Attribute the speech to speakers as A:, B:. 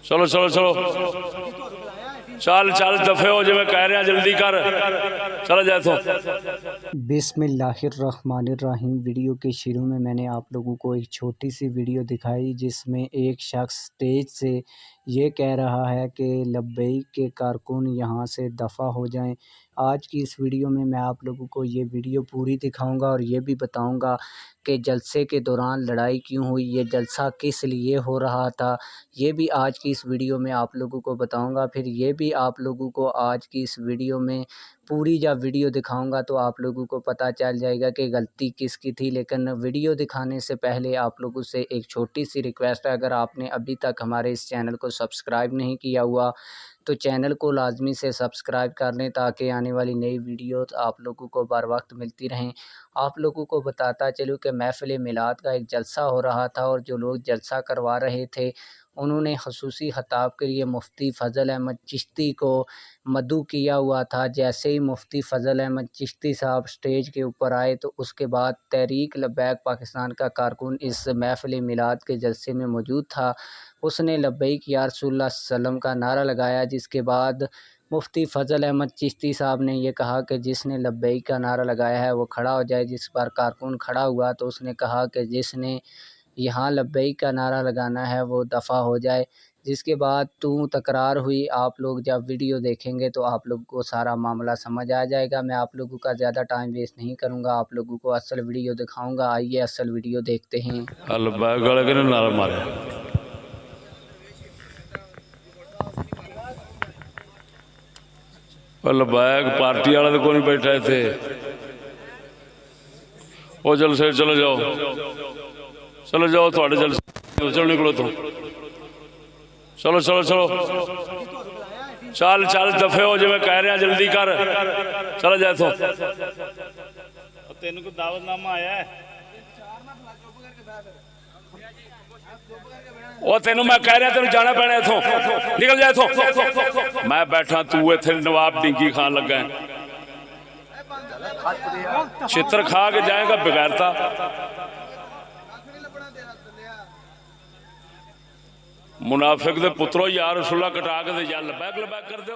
A: चलो चलो चलो चल चल दफे हो जो मैं कह रहा जल्दी कर चलो जाए तो।
B: बिस्मिल्लाहिर्रहमानिर्रहीम। वीडियो के शुरू में मैंने आप लोगों को एक छोटी सी वीडियो दिखाई जिसमें एक शख्स स्टेज से ये कह रहा है कि लब्बैक के कारकुन यहाँ से दफ़ा हो जाएं। आज की इस वीडियो में मैं आप लोगों को ये वीडियो पूरी दिखाऊंगा और ये भी बताऊंगा कि जलसे के दौरान लड़ाई क्यों हुई, ये जलसा किस लिए हो रहा था, ये भी आज की इस वीडियो में आप लोगों को बताऊंगा। फिर ये भी आप लोगों को आज की इस वीडियो में पूरी जब वीडियो दिखाऊंगा तो आप लोगों को पता चल जाएगा कि गलती किसकी थी। लेकिन वीडियो दिखाने से पहले आप लोगों से एक छोटी सी रिक्वेस्ट है, अगर आपने अभी तक हमारे इस चैनल को सब्सक्राइब नहीं किया हुआ तो चैनल को लाजमी से सब्सक्राइब कर लें ताकि आने वाली नई वीडियो आप लोगों को बर वक्त मिलती रहें। आप लोगों को बताता चलूँ कि महफ़िल मिलाद का एक जलसा हो रहा था और जो लोग जलसा करवा रहे थे उन्होंने ख़ुसूसी ख़िताब के लिए मुफ्ती फ़ज़ल अहमद चिश्ती को मदऊ किया हुआ था। जैसे ही मुफ्ती फ़ज़ल अहमद चिश्ती साहब स्टेज के ऊपर आए तो उसके बाद तहरीक लब्बैक पाकिस्तान का कारकुन इस महफ़िल मिलाद के जलसे में मौजूद था। उसने लब्बैक या रसूलुल्लाह सल्लल्लाहु अलैहि वसल्लम का नारा लगाया, जिसके बाद मुफ्ती फ़ज़ल अहमद चिश्ती साहब ने ये कहा कि जिसने लब्बैक का नारा लगाया है वो खड़ा हो जाए। जिस पर कारकुन खड़ा हुआ तो उसने कहा कि जिसने यहाँ लब्बैक का नारा लगाना है वो दफ़ा हो जाए। जिसके बाद तू तकरार हुई। आप लोग जब वीडियो देखेंगे तो आप लोगों को सारा मामला समझ आ जाएगा। मैं आप लोगों का ज़्यादा टाइम वेस्ट नहीं करूँगा, आप लोगों को असल वीडियो दिखाऊँगा। आइए असल वीडियो देखते हैं।
A: लब्बैक वाले किहने नारा मारे? लब्बैक पार्टी वाला तो कोई नहीं बैठा थे। वो जलसे चलो जाओ चलो जाओ थोड़े जलसे चलो निकलो तो चलो चलो चलो चल चल दफे हो जो मैं कह रहा जल्दी कर चलो जाए तो।
C: तेन को दावतनामा आया है
A: वो तेन मैं कह रहा तेन जाना पैना इथों निकल जाए इथों। मैं बैठा तू इत्थे नवाब डिंगी खान लगा है। चित्र खा के जाएगा बेगैरता। मुनाफिक दे पुत्रो यार रसूला कटा के यार लब्बैक लब्बैक कर दो।